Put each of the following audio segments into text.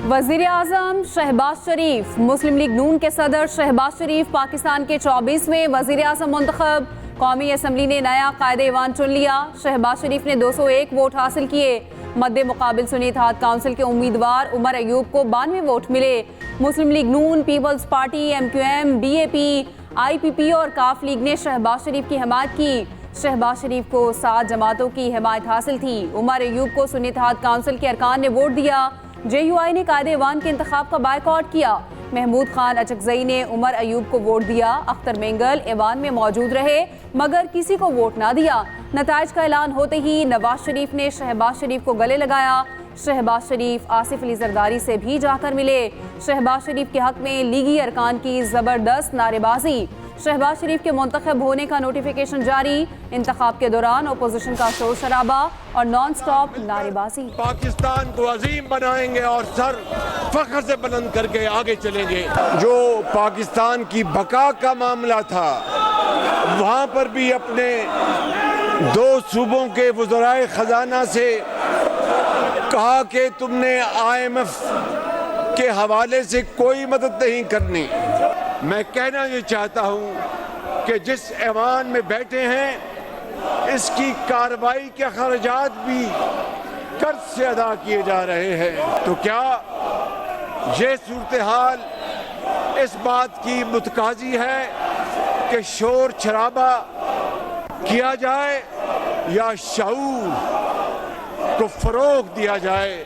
वज़ीर आज़म शहबाज शरीफ। मुस्लिम लीग नून के सदर शहबाज शरीफ पाकिस्तान के 24वें वज़ीर आज़म मुंतखब। कौमी असम्बली ने नया कायदे ईवान चुन लिया। शहबाज शरीफ ने 201 वोट हासिल किए। मद्दे मुकाबिल सुन्नी इत्तेहाद काउंसिल के उम्मीदवार उमर अयूब को 92 वोट मिले। Muslim League Noon, Peoples Party, MQM, BAP, IPP और काफ लीग ने शहबाज शरीफ की हिमायत की। शहबाज शरीफ को 7 जमातों की हिमायत हासिल थी। उमर अयूब को सुन्नी इत्तेहाद काउंसिल के अरकान ने वोट दिया। JUI ने कायदे ईवान के इंतखाब का बायकॉट किया। महमूद खान अचकजई ने उमर अयूब को वोट दिया। अख्तर मेंगल ईवान में मौजूद रहे मगर किसी को वोट ना दिया। नताइज का ऐलान होते ही नवाज शरीफ ने शहबाज शरीफ को गले लगाया। शहबाज शरीफ आसिफ अली जरदारी से भी जाकर मिले। शहबाज शरीफ के हक में लीगी अरकान की ज़बरदस्त नारेबाजी। शहबाज शरीफ के मुंतखब होने का नोटिफिकेशन जारी। इंतखाब के दौरान अपोजिशन का शोर शराबा और नॉन स्टॉप नारेबाजी। पाकिस्तान को अजीम बनाएंगे और सर फख्र से बुलंद करके आगे चलेंगे। जो पाकिस्तान की बका का मामला था वहाँ पर भी अपने 2 सूबों के वज़राए ख़जाना से कहा कि तुमने IMF के हवाले से कोई मदद नहीं करनी। मैं कहना ये चाहता हूँ कि जिस ऐवान में बैठे हैं इसकी कार्रवाई के खर्चात भी कर्ज से अदा किए जा रहे हैं। तो क्या ये सूरत हाल इस बात की मुतकाजी है कि शोर शराबा किया जाए या शऊर को फरोग दिया जाए?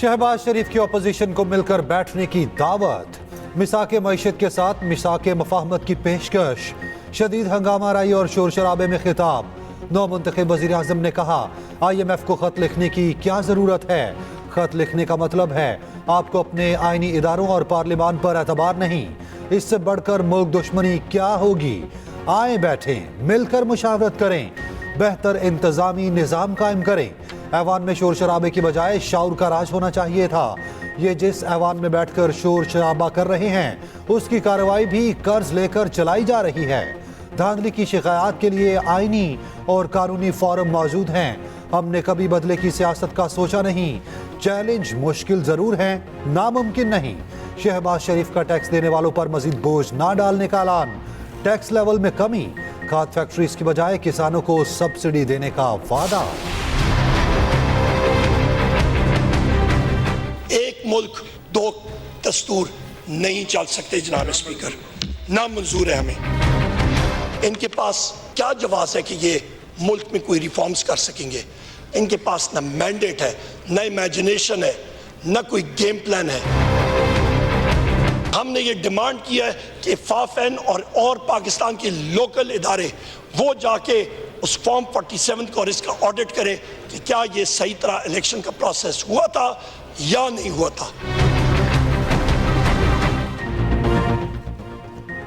शहबाज शरीफ की अपोजिशन को मिलकर बैठने की दावत। मिसाके मईशत के साथ मिसाके मफाहमत की पेशकश। शदीद हंगामा राई और शोर शराबे में खिताब। नौ मुंतखब वज़ीर आज़म ने कहा IMF को खत लिखने की क्या ज़रूरत है। खत लिखने का मतलब है आपको अपने आइनी इदारों और पार्लिमान पर एतबार नहीं। इससे बढ़कर मुल्क दुश्मनी क्या होगी। आए बैठें, मिलकर मुशावरत करें, बेहतर इंतजामी निज़ाम कायम करें। ऐवान में शोर शराबे की बजाय शाऊर का राज होना चाहिए था। ये जिस ऐवान में बैठकर शोर शराबा कर रहे हैं उसकी कार्रवाई भी कर्ज लेकर चलाई जा रही है। धांधली की शिकायत के लिए आईनी और कानूनी फोरम मौजूद हैं। हमने कभी बदले की सियासत का सोचा नहीं। चैलेंज मुश्किल जरूर है, नामुमकिन नहीं। शहबाज शरीफ का टैक्स देने वालों पर मजीद बोझ ना डालने का ऐलान। टैक्स लेवल में कमी, खाद फैक्ट्रीज की बजाय किसानों को सब्सिडी देने का वादा। एक मुल्क 2 दस्तूर नहीं चल सकते जनाब स्पीकर, ना मंजूर है हमें। इनके पास क्या जवाब है कि ये मुल्क में कोई रिफॉर्म्स कर सकेंगे? इनके पास ना मैंडेट है, ना इमेजिनेशन है, ना कोई गेम प्लान है। हमने ये डिमांड किया है कि फाफेन और पाकिस्तान के लोकल इदारे वो जाके उस फॉर्म 47 को और इसका ऑडिट करें कि क्या ये सही तरह इलेक्शन का प्रोसेस हुआ था या नहीं हुआ था।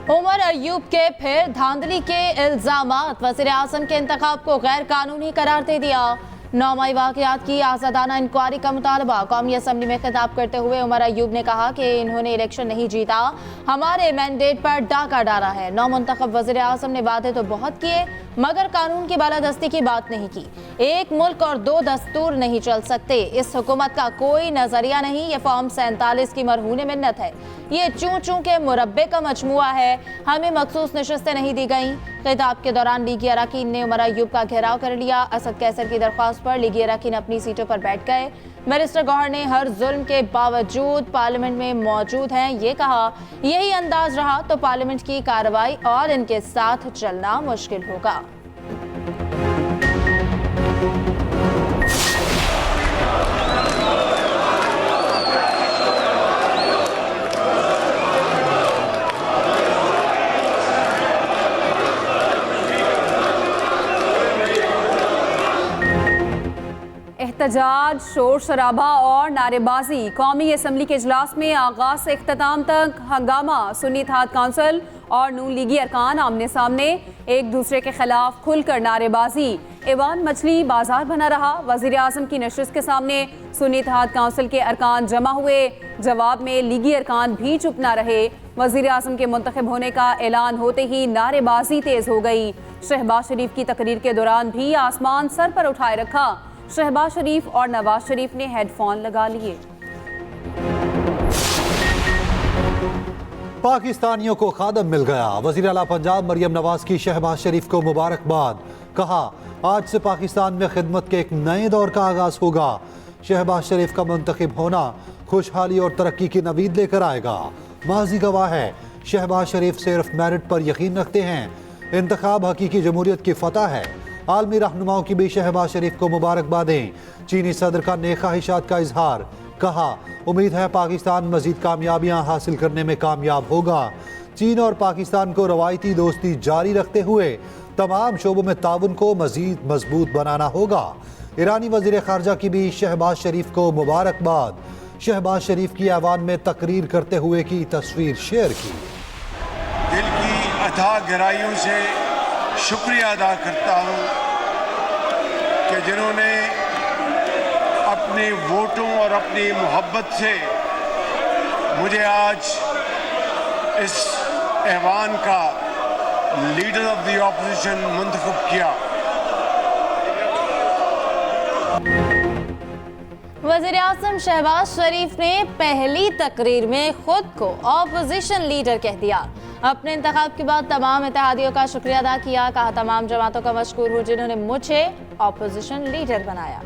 उमर अयूब के फिर धांधली के इल्जामात। वज़ीर आज़म के इंतखाब को गैर कानूनी करार दे दिया। 9 मई वाक़यात की आज़ादाना इंक्वायरी का मुतालबा। कौमी असम्बली में खिताब करते हुए उमर अयूब ने कहा कि इन्होंने इलेक्शन नहीं जीता, हमारे मैंडेट पर डाका डाला है। 9 मुंतखब वज़ीर आज़म ने वादे तो बहुत किए मगर कानून की बालादस्ती की बात नहीं की। एक मुल्क और 2 दस्तूर नहीं चल सकते। इस हुकूमत का कोई नजरिया नहीं। ये फॉर्म 47 की मरहून मिन्नत है। ये चूं चूं के मुरब्बे का मजमुआ है। हमें मखसूस नशस्तें नहीं दी गईं। खिताब के दौरान लीगी अरकान ने उमर अयूब का घेराव कर लिया। असद कैसर की दरख्वास्त पर लीगी अरकान अपनी सीटों पर बैठ गए। बैरिस्टर गौहर ने हर जुल्म के बावजूद पार्लियामेंट में मौजूद हैं। ये कहा यही अंदाज रहा तो पार्लियामेंट की कार्रवाई और इनके साथ चलना मुश्किल होगा। एहतजाज, शोर शराबा और नारेबाजी। कौमी असम्बली के इजलास में आगाज से इख्तिताम तक हंगामा। सुन्नी इत्तेहाद काउंसिल और नून लीगी अरकान आमने सामने, एक दूसरे के खिलाफ खुलकर नारेबाजी। ऐवान मछली बाजार बना रहा। वज़ीर आज़म की नशिस्त के सामने सुन्नी इत्तेहाद काउंसिल के अरकान जमा हुए। जवाब में लीगी अरकान भी चुप ना रहे। वज़ीर आज़म के मुंतखब होने का ऐलान होते ही नारेबाजी तेज हो गई। शहबाज शरीफ की तकरीर के दौरान भी आसमान सर पर उठाए रखा। शहबाज शरीफ और नवाज शरीफ ने हेडफोन लगा लिए। पाकिस्तानियों को खादम मिल गया। वज़ीर आला पंजाब मरियम नवाज की शहबाज शरीफ को मुबारकबाद। कहा, आज से पाकिस्तान में खिदमत के एक नए दौर का आगाज होगा। शहबाज शरीफ का मुंतखब होना खुशहाली और तरक्की की नवीद लेकर आएगा। माजी गवाह है, शहबाज शरीफ सिर्फ मेरिट पर यकीन रखते हैं। इंतखाब हकीकी जमहूरियत की फतह है। आलमी रहनुमाओं की भी शहबाज शरीफ को मुबारकबादें। चीनी सदर का नेक ख्वाहिशात का इजहार। कहा, उम्मीद है पाकिस्तान मजीद कामयाबियां हासिल करने में कामयाब होगा। चीन और पाकिस्तान को रवायती दोस्ती जारी रखते हुए तमाम शोबों में ताउन को मजीद मजबूत बनाना होगा। ईरानी वजीर खारजा की भी शहबाज शरीफ को मुबारकबाद। शहबाज शरीफ की ऐवान में तकरीर करते हुए की तस्वीर शेयर की। दिल की अथाह गहराइयों से शुक्रिया अदा करता हूँ कि जिन्होंने अपने वोटों और अपनी मोहब्बत से मुझे आज इस ऐवान का लीडर ऑफ द ऑपोजिशन मुंतखब किया। वज़ीर आज़म शहबाज शरीफ ने पहली तकरीर में खुद को ऑपोजिशन लीडर कह दिया। अपने इंतखाब के बाद तमाम इत्तेहादियों का शुक्रिया अदा किया। कहा, तमाम जमातों का मशकूर हूँ जिन्होंने मुझे ऑपोजिशन लीडर बनाया।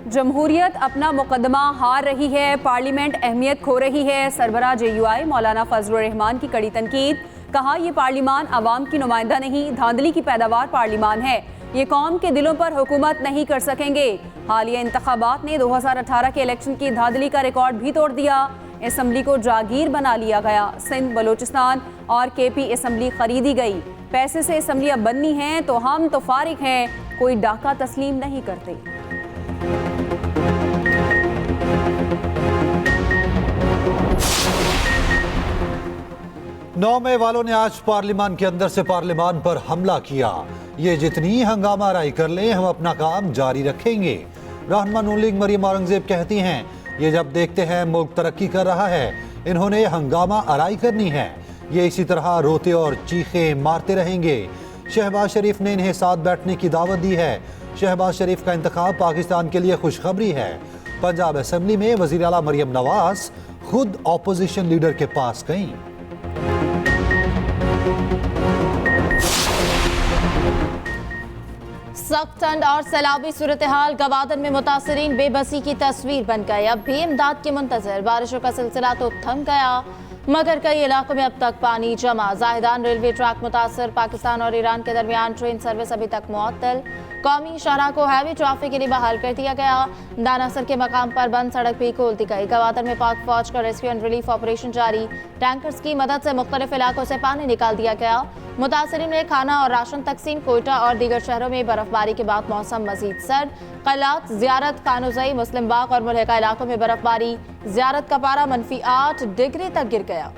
जमहूरियत अपना मुकदमा हार रही है, पार्लियामेंट अहमियत खो रही है। सरबराह JUI मौलाना फजलुर रहमान की कड़ी तनकीद। कहा, यह पार्लियामान आवाम की नुमाइंदा नहीं, धांधली की पैदावार पार्लियामान है। ये कौम के दिलों पर हुकूमत नहीं कर सकेंगे। हालिया इंतखाबात ने 2018 के इलेक्शन की धांधली का रिकॉर्ड भी तोड़ दिया। असम्बली को जागीर बना लिया गया। सिंध, बलोचिस्तान और KP असम्बली खरीदी गई। पैसे से असम्बलियाँ बननी हैं तो हम तो फारिग हैं, कोई डाका तस्लीम नहीं करते। नौ मई वालों ने आज पार्लियामान के अंदर से पार्लियामान पर हमला किया। ये जितनी हंगामा आराई कर लें, हम अपना काम जारी रखेंगे। रहनुमा नून लीग मरियम औरंगजेब कहती हैं, ये जब देखते हैं मुल्क तरक्की कर रहा है, इन्होंने हंगामा आराई करनी है। ये इसी तरह रोते और चीखे मारते रहेंगे। शहबाज शरीफ ने इन्हें साथ बैठने की दावत दी है। शहबाज शरीफ का इंतखाब पाकिस्तान के लिए खुशखबरी है। पंजाब असम्बली में वज़ीर आला मरियम नवाज खुद ऑपोजिशन लीडर के पास गईं। सख्त ठंड और सैलाबी सूरत हाल गवादर में मुतासरीन बेबसी की तस्वीर बन गए। अब भी इमदाद के मुंतजर। बारिशों का सिलसिला तो थम गया मगर कई इलाकों में अब तक पानी जमा। जाहिदान रेलवे ट्रैक मुतासर। पाकिस्तान और ईरान के दरमियान ट्रेन सर्विस अभी तक मुअत्तल। कौमी शाहराह को हैवी ट्रैफिक के लिए बहाल कर दिया गया। दानासर के मकाम पर बंद सड़क भी खोल दी गई। गवादर में पाक फौज का रेस्क्यू एंड रिलीफ ऑपरेशन जारी। टैंकर्स की मदद से मुख्तलिफ इलाकों से पानी निकाल दिया गया। मुतासरीन में खाना और राशन तकसीम। कोयटा और दीगर शहरों में बर्फबारी के बाद मौसम मजीद सर्द। क़लात, ज़ियारत, कानूज़ई, मुस्लिम बाग और मुल्हिका इलाकों में बर्फबारी। ज़ियारत का पारा -8 डिग्री तक गिर गया।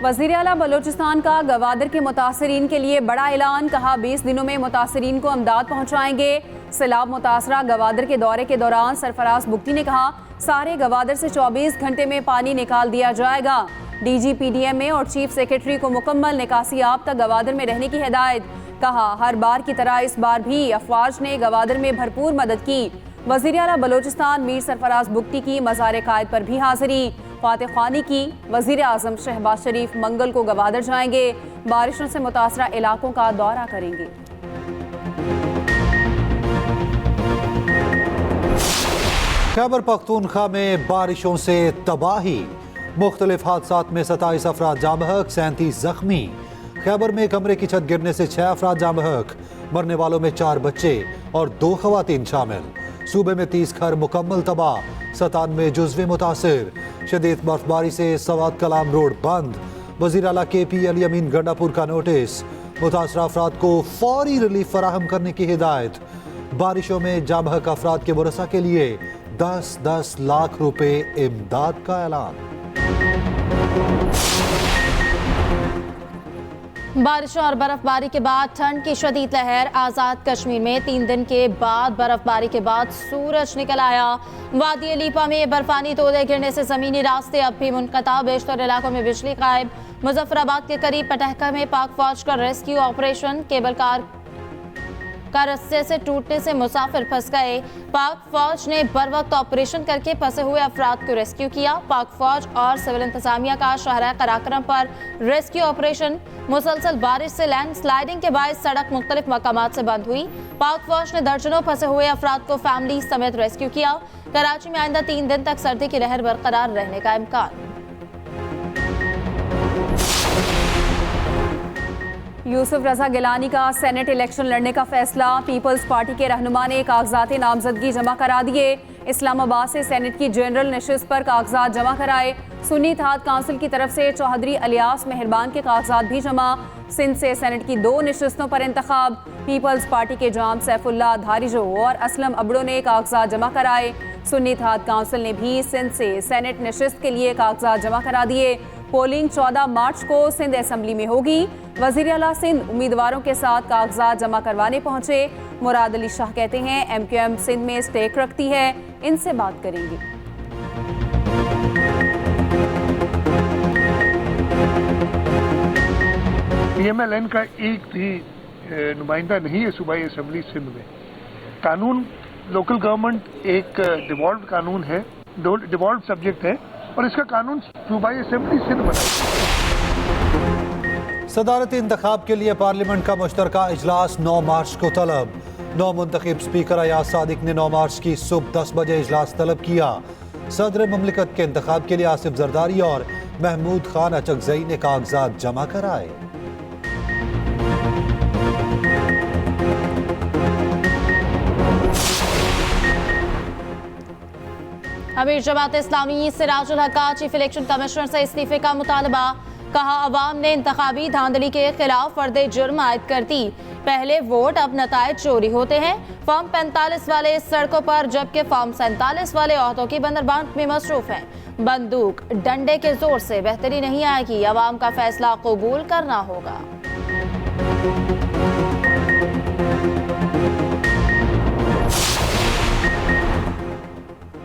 वज़ीर आला बलोचिस्तान का गवादर के मुतासरीन के लिए बड़ा ऐलान। कहा, 20 दिनों में मुतासरीन को अमदाद पहुँचाएंगे। सैलाब मुतासरा गवादर के दौरे के दौरान सरफराज बुगटी ने कहा, सारे गवादर से 24 घंटे में पानी निकाल दिया जाएगा। DG PDMA और चीफ सेक्रेटरी को मुकम्मल निकासी आप तक गवादर में रहने की हिदायत। कहा, हर बार की तरह इस बार भी अफवाज ने गवादर में भरपूर मदद की। वज़ीर आला बलोचिस्तान मीर सरफराज बुगटी की मज़ार कायद पर भी हाजिरी। फातिह खानी की। वज़ीर आज़म शहबाज शरीफ मंगल को गवादर जाएंगे। बारिशों से मुतासरा इलाकों का दौरा करेंगे। खैबर पख्तूनख्वा में बारिशों से तबाही। मुख्तलिफ हादसात में 27 अफराद जाँ बहक, 37 जख्मी। खैबर में कमरे की छत गिरने से 6 अफराद जाँ बहक। मरने वालों में 4 बच्चे और 2 खवातीन शामिल। सूबे में 30 घर मुकम्मल तबाह, 97 जुज़वे मुतासिर। शदीद बर्फबारी से सवात कलाम रोड बंद। वज़ीर आला KP अली अमीन गंडापुर का नोटिस। मुतासरा अफराद को फौरी रिलीफ फराहम करने की हिदायत। बारिशों में जाँ बहक अफराद के वरसा के लिए 10-10 लाख रुपए इमदाद का ऐलान। बारिशों और बर्फबारी के बाद ठंड की शदीद लहर। आज़ाद कश्मीर में 3 दिन के बाद बर्फबारी के बाद सूरज निकल आया। वादी अलीपा में बर्फानी तोदे गिरने से ज़मीनी रास्ते अब भी मुनक़ता, बेशतर इलाकों में बिजली गायब। मुजफ्फराबाद के करीब पटहका में पाक फौज का रेस्क्यू ऑपरेशन। केबल कार का रस्से से टूटने से मुसाफिर फंस गए। पाक फौज ने बर वक्त ऑपरेशन करके फंसे हुए अफराद को रेस्क्यू किया। पाक फौज और सिविल इंतजामिया का शहर कराक्रम पर रेस्क्यू ऑपरेशन। मुसलसल बारिश से लैंड स्लाइडिंग के बायस सड़क मुख्तलिफ मकामात से बंद हुई। पाक फौज ने दर्जनों फंसे हुए अफराद को फैमिली समेत रेस्क्यू किया। कराची में आइंदा 3 दिन तक सर्दी की लहर बरकरार रहने का इम्कान। यूसुफ रजा गिलानी का सेनेट इलेक्शन लड़ने का फैसला। पीपल्स पार्टी के रहनुमा ने कागजात नामजदगी जमा करा दिए। इस्लामाबाद से सेनेट की जनरल नशिस्त पर कागजात जमा कराए। सुन्नी इत्तेहाद काउंसिल की तरफ से चौधरी अलियास मेहरबान के कागजात भी जमा। सिंध से सेनेट की 2 नशिस्तों पर इंतखाब। पीपल्स पार्टी के जाम सैफुल्ला धारिजो और असलम अबड़ो ने कागजात जमा कराए। सुन्नी इत्तेहाद काउंसिल ने भी सिंध से सेनेट नशिस्त के लिए कागजात जमा करा दिए। पोलिंग 14 मार्च को सिंध असेंबली में होगी। वज़ीर आला सिंध उम्मीदवारों के साथ कागजात जमा करवाने पहुंचे। मुराद अली शाह कहते हैं MQM सिंध में स्टेक रखती है, इनसे बात करेंगे। PMLN का एक भी नुमाइंदा नहीं है सूबाई असेंबली सिंध में। कानून लोकल गवर्नमेंट एक डिवॉल्व कानून है, डिवॉल्व सब्जेक्ट है और इसका कानून सूबाई असेंबली सिंध बनाई। सदारती इंतखाब के लिए पार्लियामेंट का मुश्तरका इजलास 9 मार्च को तलब। नौ मुंतखब स्पीकर अयाज सादिक ने 9 मार्च की सुबह 10 बजे इजलास तलब किया। सदर ममलिकत के इंतखाब के लिए आसिफ जरदारी और महमूद खान अचकजई ने कागजात जमा कराए। अमीर जमात इस्लामी सिराजुल हक का चीफ इलेक्शन कमिश्नर से इस्तीफे का मुतालबा। कहा अवाम ने इंतखाबी धांधली के खिलाफ फर्दे जुर्म आयद कर दी। पहले वोट अब नतायज चोरी होते हैं। फॉर्म 45 वाले सड़कों पर जबकि फॉर्म 47 वाले ओहदों की बंदरबांट में मसरूफ हैं। बंदूक डंडे के जोर से बेहतरी नहीं आएगी, अवाम का फैसला कबूल करना होगा।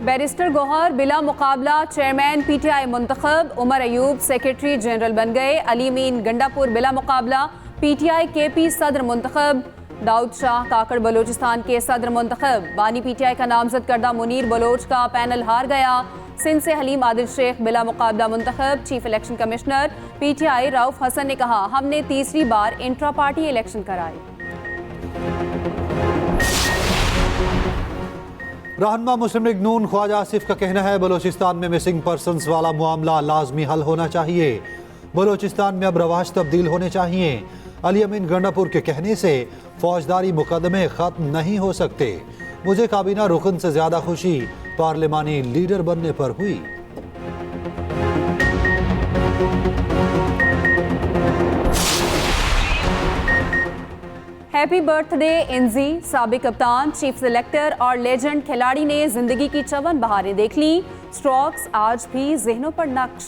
बैरिस्टर गौहर बिला मुकाबला चेयरमैन PTI मुंतखब। उमर अयूब सेक्रेटरी जनरल बन गए। अली अमीन गंडापुर बिला मुकाबला PTI KP सदर मुंतखब। दाऊद शाह काकड़ बलोचिस्तान के सदर मुंतखब। बानी PTI का नामजद करदा मुनीर बलोच का पैनल हार गया। सिंध से हलीम आदिल शेख बिला मुकाबला मुंतखब। Chief election commissioner PTI Rauf Hasan ने कहा हमने तीसरी बार इंट्रा पार्टी इलेक्शन कराए। रहनुमा मुस्लिम लीग नून ख्वाजा आसिफ का कहना है बलोचिस्तान में मिसिंग पर्सनस वाला मामला लाजमी हल होना चाहिए। बलोचिस्तान में अब रवाज तब्दील होने चाहिए। अली अमीन गंडापुर के कहने से फौजदारी मुकदमे खत्म नहीं हो सकते। मुझे काबीना रुकन से ज्यादा खुशी पार्लिमानी लीडर बनने पर हुई। हैप्पी बर्थडे इंजी। साबिक कप्तान, चीफ सिलेक्टर और लेजेंड खिलाड़ी ने जिंदगी की 54 बहारें देख ली। स्ट्रोक्स आज भी जहनों पर नक्श।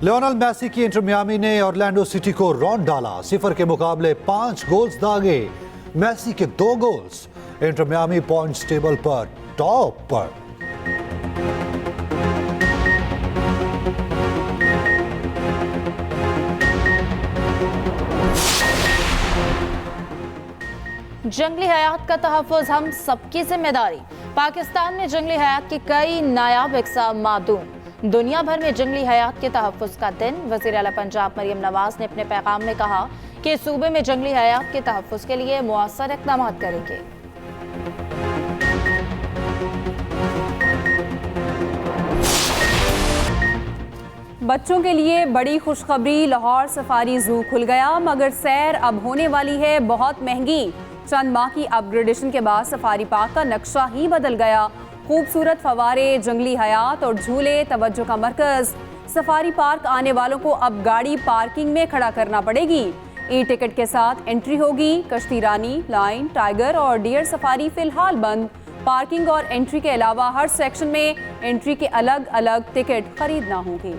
लियोनेल मेसी की इंटर मियामी ने ऑरलैंडो सिटी को रौंद डाला। 0 के मुकाबले 5 गोल्स दागे। मेसी के 2 goals. Inter Miami points table पर टॉप पर। जंगली हयात का तहफ़्फ़ुज़ हम सबकी जिम्मेदारी। पाकिस्तान में जंगली हयात की कई नायाब इक़साम मादूम। दुनिया भर में जंगली हयात के तहफ़्फ़ुज़ का दिन। वज़ीर आला पंजाब मरियम नवाज ने अपने पैगाम में कहा कि सूबे में जंगली हयात के तहफ़्फ़ुज़ के लिए मुअस्सर इक़दाम करेंगे। बच्चों के लिए बड़ी खुशखबरी, लाहौर सफारी जू खुल गया, मगर सैर अब होने वाली है बहुत महंगी। चंद माह की अपग्रेडेशन के बाद सफारी पार्क का नक्शा ही बदल गया। खूबसूरत फवारे, जंगली हयात और झूले तवज्जो का मरकज। सफारी पार्क आने वालों को अब गाड़ी पार्किंग में खड़ा करना पड़ेगी। ई टिकट के साथ एंट्री होगी। कश्ती रानी, लाइन, टाइगर और डियर सफारी फिलहाल बंद। पार्किंग और एंट्री के अलावा हर सेक्शन में एंट्री के अलग अलग टिकट खरीदना होंगे।